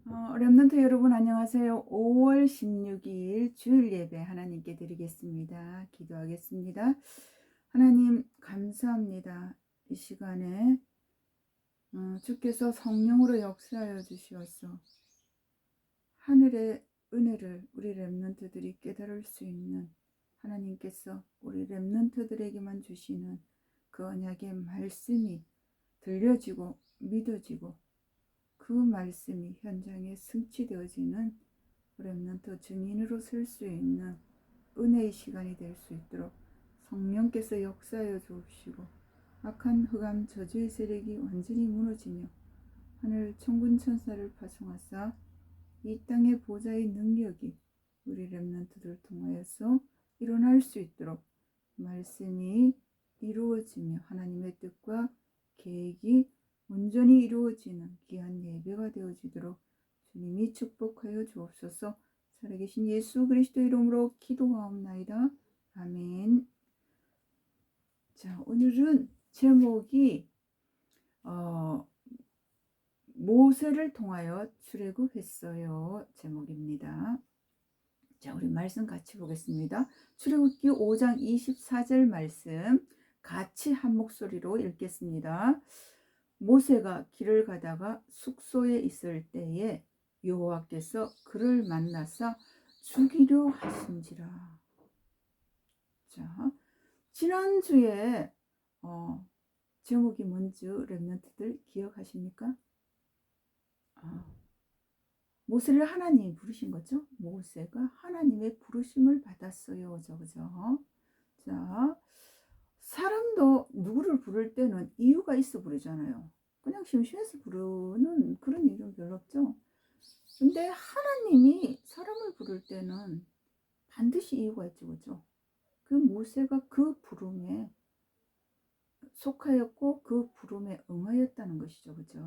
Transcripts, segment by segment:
렘넌트 여러분 안녕하세요. 5월 16일 주일 예배 하나님께 드리겠습니다. 기도하겠습니다. 하나님 감사합니다. 이 시간에 주께서 성령으로 역사하여 주시어서 하늘의 은혜를 우리 렘넌트들이 깨달을 수 있는, 하나님께서 우리 렘넌트들에게만 주시는 그 언약의 말씀이 들려지고 믿어지고, 그 말씀이 현장에 성취되어지는 렘넌트 증인으로 설 수 있는 은혜의 시간이 될 수 있도록 성령께서 역사하여 주옵시고, 악한 흑암 저주의 세력이 완전히 무너지며 하늘 천군 천사를 파송하사 이 땅의 보좌의 능력이 우리 렘넌트들을 통하여서 일어날 수 있도록 말씀이 이루어지며 하나님의 뜻과 계획이 온전히 이루어지는 귀한 예배가 되어지도록 주님이 축복하여 주옵소서. 살아계신 예수 그리스도 이름으로 기도하옵나이다. 아멘. 자, 오늘은 제목이 모세를 통하여 출애굽했어요. 제목입니다. 자, 우리 말씀 같이 보겠습니다. 출애굽기 5장 24절 말씀 같이 한 목소리로 읽겠습니다. 모세가 길을 가다가 숙소에 있을 때에 여호와께서 그를 만나사 죽이려 하신지라. 자, 지난주에 제목이 뭔지 렘넌트들 기억하십니까? 모세를 하나님이 부르신 거죠. 모세가 하나님의 부르심을 받았어요. 그죠? 자, 사람도 누구를 부를 때는 이유가 있어 부르잖아요. 그냥 심심해서 부르는 그런 일은 별로 없죠. 근데 하나님이 사람을 부를 때는 반드시 이유가 있죠. 그죠? 그 모세가 그 부름에 속하였고 그 부름에 응하였다는 것이죠. 그죠?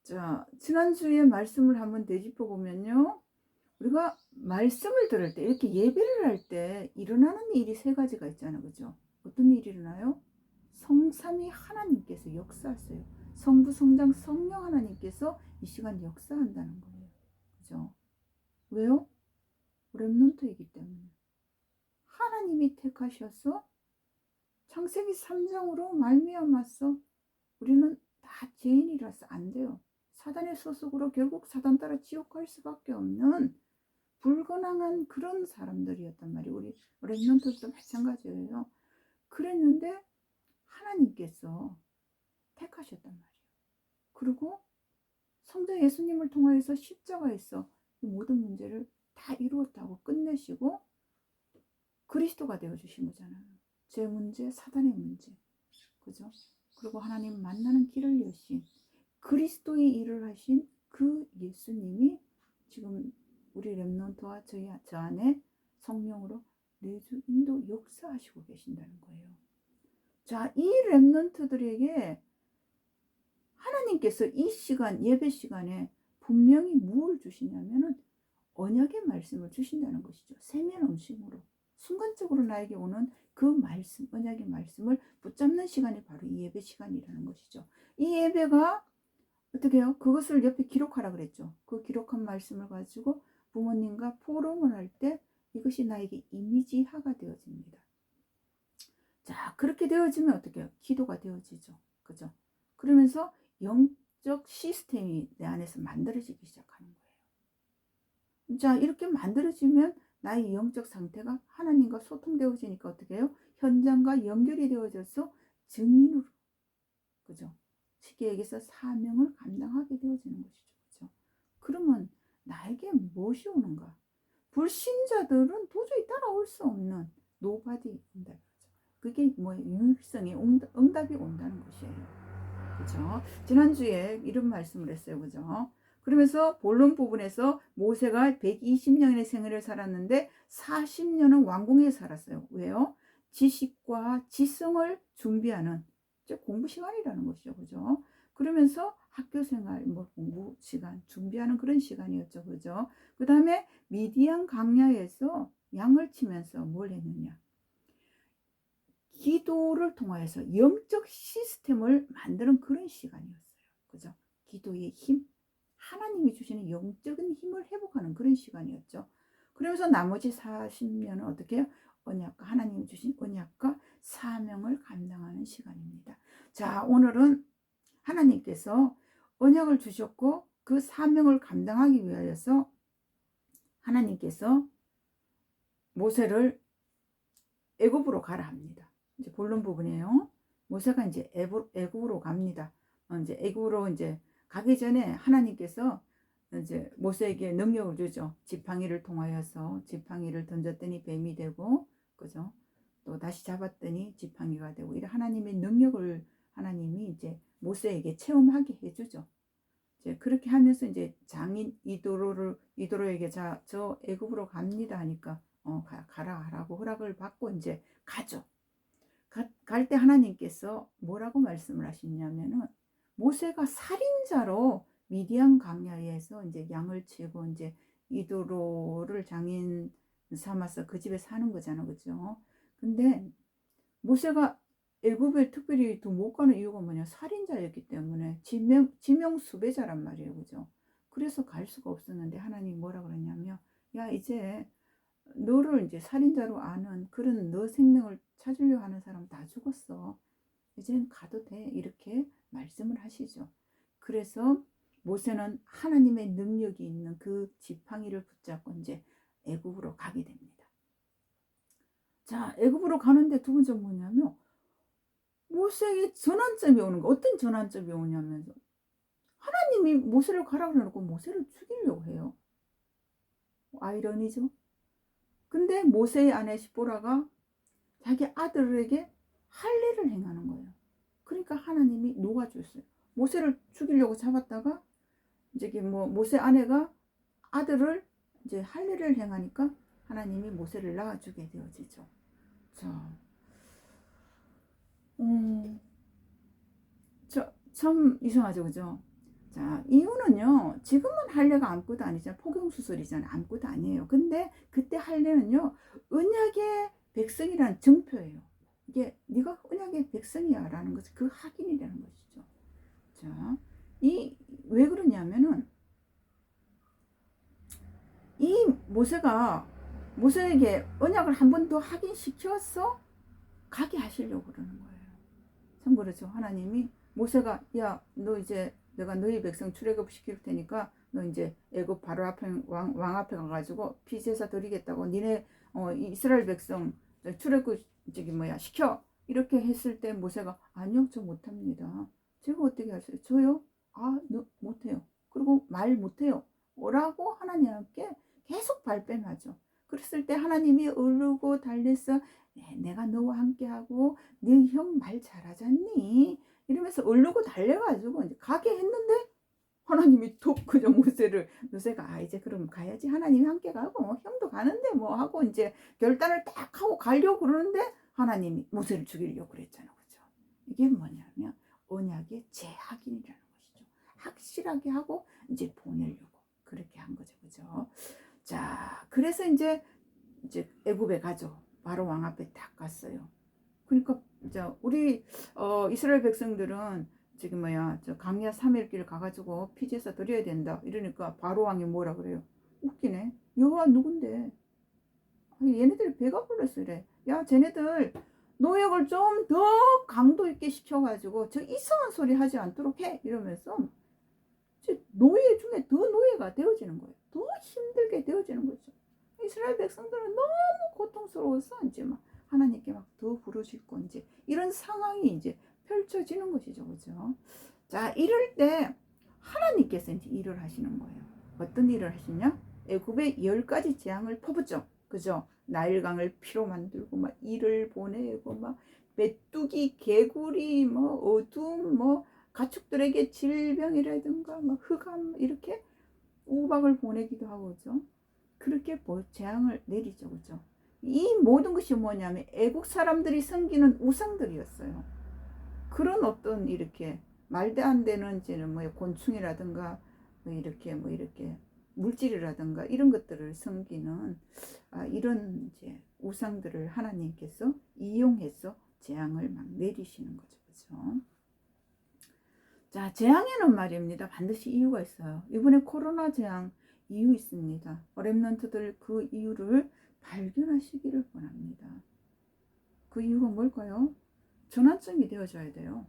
자, 지난주에 말씀을 한번 되짚어 보면요. 우리가 말씀을 들을 때, 이렇게 예배를 할 때 일어나는 일이 세 가지가 있잖아요. 그죠? 어떤 일이 일어나요? 성삼위 하나님께서 역사하세요. 성부, 성장, 성령 하나님께서 이 시간 역사한다는 거예요. 그죠? 왜요? 렘넌트이기 때문에. 하나님이 택하셔서 창세기 3장으로 말미암아서 우리는 다 죄인이라서 안 돼요. 사단의 소속으로 결국 사단 따라 지옥 갈 수밖에 없는 불건강한 그런 사람들이었단 말이에요. 우리 렘넌트도 마찬가지예요. 그랬는데 하나님께서 택하셨단 말이에요. 그리고 성자 예수님을 통하여서 십자가에서 이 모든 문제를 다 이루었다고 끝내시고 그리스도가 되어주신 거잖아요. 제 문제, 사단의 문제. 그죠? 그리고 하나님 만나는 길을 여신 그리스도의 일을 하신 그 예수님이 지금 우리 렘넌트와 저 안에 성령으로 내주 인도 역사하시고 계신다는 거예요. 자, 이 렘넌트들에게 하나님께서 이 시간, 예배 시간에 분명히 무엇을 주시냐면은 언약의 말씀을 주신다는 것이죠. 세면 음식으로 순간적으로 나에게 오는 그 말씀, 언약의 말씀을 붙잡는 시간이 바로 이 예배 시간이라는 것이죠. 이 예배가 어떻게 해요? 그것을 옆에 기록하라 그랬죠. 그 기록한 말씀을 가지고 부모님과 포럼을 할 때 이것이 나에게 이미지화가 되어집니다. 자, 그렇게 되어지면 어떻게 해요? 기도가 되어지죠. 그죠? 그러면서 영적 시스템이 내 안에서 만들어지기 시작하는 거예요. 자, 이렇게 만들어지면 나의 영적 상태가 하나님과 소통되어지니까 어떻게 해요? 현장과 연결이 되어져서 증인으로, 그죠? 시계에게서 사명을 감당하게 되어지는 것이죠. 그죠? 그러면 나에게 무엇이 오는가? 불신자들은 도저히 따라올 수 없는 노바디 응답이 오죠. 그게 뭐예요? 유일성의 응답이 온다는 것이에요. 그죠? 지난주에 이런 말씀을 했어요. 그죠? 그러면서 본론 부분에서 모세가 120년의 생애를 살았는데 40년은 왕궁에 살았어요. 왜요? 지식과 지성을 준비하는 공부 시간이라는 것이죠. 그죠? 그러면서 학교 생활, 뭐 공부 시간, 준비하는 그런 시간이었죠. 그죠? 그 다음에 미디안 강야에서 양을 치면서 뭘 했느냐? 기도를 통하여서 영적 시스템을 만드는 그런 시간이었어요. 그죠? 기도의 힘, 하나님이 주시는 영적인 힘을 회복하는 그런 시간이었죠. 그러면서 나머지 40년은 어떻게 해요? 언약과 하나님이 주신 언약과 사명을 감당하는 시간입니다. 자, 오늘은 하나님께서 언약을 주셨고 그 사명을 감당하기 위하여서 하나님께서 모세를 애굽으로 가라 합니다. 이제 본론 부분이에요. 모세가 이제 애굽으로 갑니다. 이제 애굽으로 이제 가기 전에 하나님께서 이제 모세에게 능력을 주죠. 지팡이를 통하여서 지팡이를 던졌더니 뱀이 되고, 그죠? 또 다시 잡았더니 지팡이가 되고, 이런 하나님의 능력을 하나님이 이제 모세에게 체험하게 해주죠. 이제 그렇게 하면서 이제 장인 이도로에게 저 애굽으로 갑니다 하니까 가라라고 허락을 받고 이제 가죠. 갈 때 하나님께서 뭐라고 말씀을 하시냐면은 모세가 살인자로 미디안 광야에서 이제 양을 치고 이제 이도로를 장인 삼아서 그 집에 사는 거잖아, 그죠? 근데 모세가 애굽에 특별히 더 못 가는 이유가 뭐냐? 살인자였기 때문에 지명 수배자란 말이에요, 그죠? 그래서 갈 수가 없었는데 하나님 뭐라 그러냐면, 야, 이제 너를 이제 살인자로 아는 그런 너 생명을 찾으려 하는 사람 다 죽었어. 이제는 가도 돼. 이렇게 말씀을 하시죠. 그래서 모세는 하나님의 능력이 있는 그 지팡이를 붙잡고 이제 애굽으로 가게 됩니다. 자, 애굽으로 가는데 두 번째 뭐냐면 모세의 전환점이 오는 거. 어떤 전환점이 오냐면 하나님이 모세를 가라 그래놓고 모세를 죽이려고 해요. 아이러니죠. 근데 모세의 아내 시보라가 자기 아들에게 할례를 행하는 거예요. 그러니까 하나님이 녹아줬어요. 모세를 죽이려고 잡았다가 이제 뭐 모세 아내가 아들을 이제 할례를 행하니까 하나님이 모세를 낳아주게 되어지죠. 자, 참 이상하죠, 그죠? 자, 이유는요, 지금은 할례가 아무것도 아니잖아요. 포경수술이잖아요. 아무것도 아니에요. 근데 그때 할례는요, 언약의 백성이라는 증표예요. 이게 네가 언약의 백성이야 라는 것이 그 확인이라는 것이죠. 자, 왜 그러냐면은 이 모세에게 언약을 한 번 더 확인시켜서 가게 하시려고 그러는 거예요. 참 그렇죠. 하나님이 모세가 야, 너 이제 내가 너희 백성 출애굽 시킬 테니까 너 이제 애굽 바로 앞에 왕 앞에 가가지고 피제사 드리겠다고 니네 이스라엘 백성 출애굽 시켜 이렇게 했을 때 모세가 아니요, 저 못합니다. 제가 어떻게 하세요? 저요? 너 못해요. 그리고 말 못해요. 라고 하나님께 계속 발뺌하죠. 그랬을 때 하나님이 울고 달래서 내가 너와 함께하고 네 형 말 잘하잖니 이러면서 얼르고 달려가지고 이제 가게 했는데 하나님이 톡 그저 모세가 이제 그럼 가야지 하나님이 함께 가고 형도 가는데 뭐 하고 이제 결단을 딱 하고 가려고 그러는데 하나님이 모세를 죽이려고 그랬잖아, 그죠? 이게 뭐냐면 언약의 재확인이라는 것이죠. 확실하게 하고 이제 보내려고 그렇게 한 거죠, 그죠? 자, 그래서 이제 애굽에 가죠. 바로 왕 앞에 딱 갔어요. 그러니까 우리 이스라엘 백성들은 지금 저 광야 3일길 가가지고 피제사 드려야 된다 이러니까 바로 왕이 뭐라 그래요? 웃기네. 여호와 누군데? 얘네들 배가 불렀어 이래. 야, 쟤네들 노역을 좀 더 강도 있게 시켜가지고 저 이상한 소리 하지 않도록 해 이러면서 노예 중에 더 노예가 되어지는 거예요. 더 힘들게 되어지는 거죠. 이스라엘 백성들은 너무 고통스러워서 이제 막 하나님께 막 더 부르짖고 이제 이런 상황이 이제 펼쳐지는 것이죠, 그죠? 자, 이럴 때 하나님께서 이제 일을 하시는 거예요. 어떤 일을 하시냐? 애굽에 10가지 재앙을 퍼붓죠, 그죠? 나일강을 피로 만들고 막 이를 보내고 막 메뚜기, 개구리, 뭐 어둠, 뭐 가축들에게 질병이라든가 막 흑암 이렇게 우박을 보내기도 하고, 그죠? 그렇게 재앙을 내리죠, 그죠? 이 모든 것이 뭐냐면 애국 사람들이 섬기는 우상들이었어요. 그런 어떤 이렇게 말도 안 되는 이제는 뭐 곤충이라든가 뭐 이렇게 물질이라든가 이런 것들을 섬기는 이런 이제 우상들을 하나님께서 이용해서 재앙을 막 내리시는 거죠, 그죠? 자, 재앙에는 말입니다. 반드시 이유가 있어요. 이번에 코로나 재앙 이유 있습니다. 렘넌트들 그 이유를 발견하시기를 원합니다. 그 이유가 뭘까요? 전환점이 되어줘야 돼요.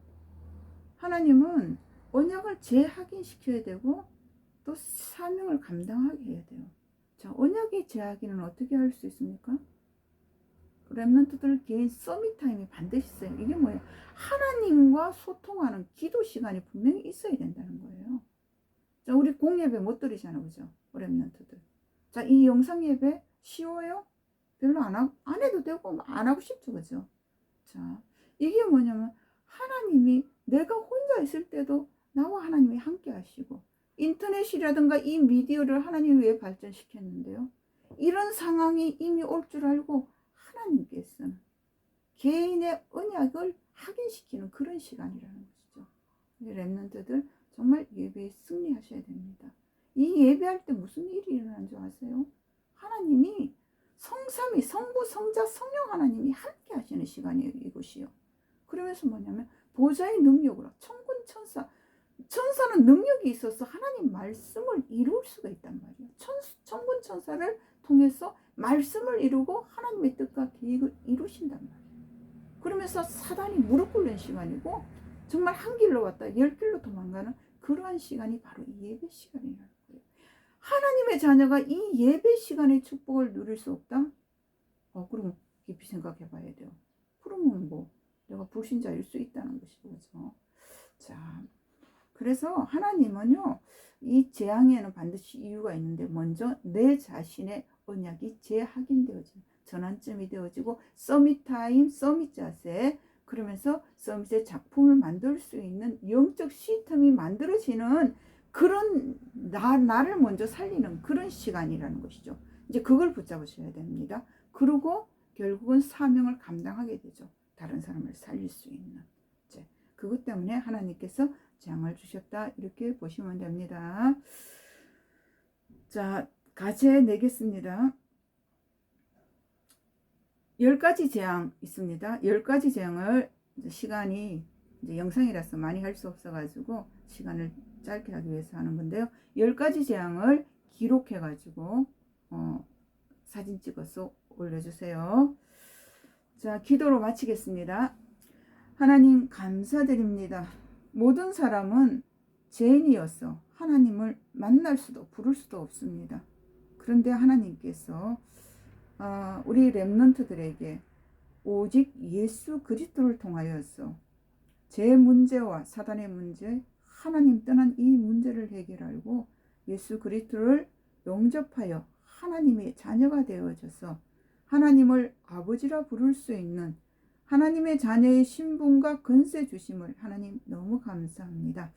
하나님은 언약을 재확인시켜야 되고 또 사명을 감당하게 해야 돼요. 자, 언약의 재확인은 어떻게 할 수 있습니까? 렘넌트들 개인 서밋 타임이 반드시 있어요. 이게 뭐예요? 하나님과 소통하는 기도 시간이 분명히 있어야 된다는 거예요. 자, 우리 공예배 못 드리잖아요, 그죠? 렘넌트들. 자, 이 영상 예배 쉬워요? 별로 안 해도 되고 안 하고 싶죠, 그죠? 자, 이게 뭐냐면 하나님이 내가 혼자 있을 때도 나와 하나님이 함께 하시고 인터넷이라든가 이 미디어를 하나님이 왜 발전시켰는데요? 이런 상황이 이미 올 줄 알고 하나님께서는 개인의 언약을 확인시키는 그런 시간이라는 것이죠. 렘넌트들 정말 예배에 승리하셔야 됩니다. 이 예배할 때 무슨 일이 일어나는 줄 아세요? 하나님이 성삼위, 성부, 성자, 성령 하나님이 함께 하시는 시간이에요. 이것이요. 그러면서 뭐냐면 보좌의 능력으로 천군 천사, 천사는 능력이 있어서 하나님 말씀을 이룰 수가 있단 말이에요. 천군 천사를 통해서 말씀을 이루고 하나님의 뜻과 계획을 이루신단 말이에요. 그러면서 사단이 무릎 꿇는 시간이고 정말 한 길로 왔다 10길로 도망가는 그러한 시간이 바로 이 예배 시간이라는 거예요. 하나님의 자녀가 이 예배 시간의 축복을 누릴 수 없다? 그럼 깊이 생각해 봐야 돼요. 그러면 뭐 내가 불신자일 수 있다는 것이죠. 그렇죠? 자, 그래서 하나님은요, 이 재앙에는 반드시 이유가 있는데 먼저 내 자신의 언약이 재확인되어지는 전환점이 되어지고 서밋 타임, 서밋 자세, 그러면서 서밋의 작품을 만들 수 있는 영적 시스템이 만들어지는 그런 나를 먼저 살리는 그런 시간이라는 것이죠. 이제 그걸 붙잡으셔야 됩니다. 그리고 결국은 사명을 감당하게 되죠. 다른 사람을 살릴 수 있는. 이제 그것 때문에 하나님께서 재앙을 주셨다 이렇게 보시면 됩니다. 자, 가제 내겠습니다. 10가지 재앙 있습니다. 10가지 재앙을 시간이 이제 영상이라서 많이 할 수 없어가지고 시간을 짧게 하기 위해서 하는 건데요. 10가지 재앙을 기록해가지고 사진 찍어서 올려주세요. 자, 기도로 마치겠습니다. 하나님 감사드립니다. 모든 사람은 죄인이어서 하나님을 만날 수도 부를 수도 없습니다. 그런데 하나님께서 우리 렘넌트들에게 오직 예수 그리스도를 통하여서 제 문제와 사단의 문제, 하나님 떠난 이 문제를 해결하고 예수 그리스도를 영접하여 하나님의 자녀가 되어져서 하나님을 아버지라 부를 수 있는 하나님의 자녀의 신분과 권세 주심을 하나님 너무 감사합니다.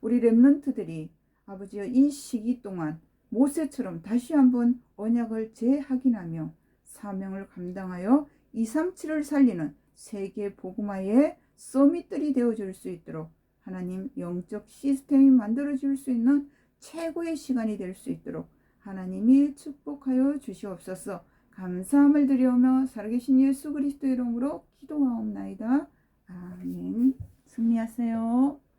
우리 렘넌트들이 아버지여 이 시기 동안 모세처럼 다시 한번 언약을 재확인하며 사명을 감당하여 237을 살리는 세계 복음화의 서밋들이 되어줄 수 있도록 하나님 영적 시스템이 만들어질 수 있는 최고의 시간이 될 수 있도록 하나님이 축복하여 주시옵소서. 감사함을 드리오며 살아계신 예수 그리스도의 이름으로 기도하옵나이다. 아멘. 승리하세요.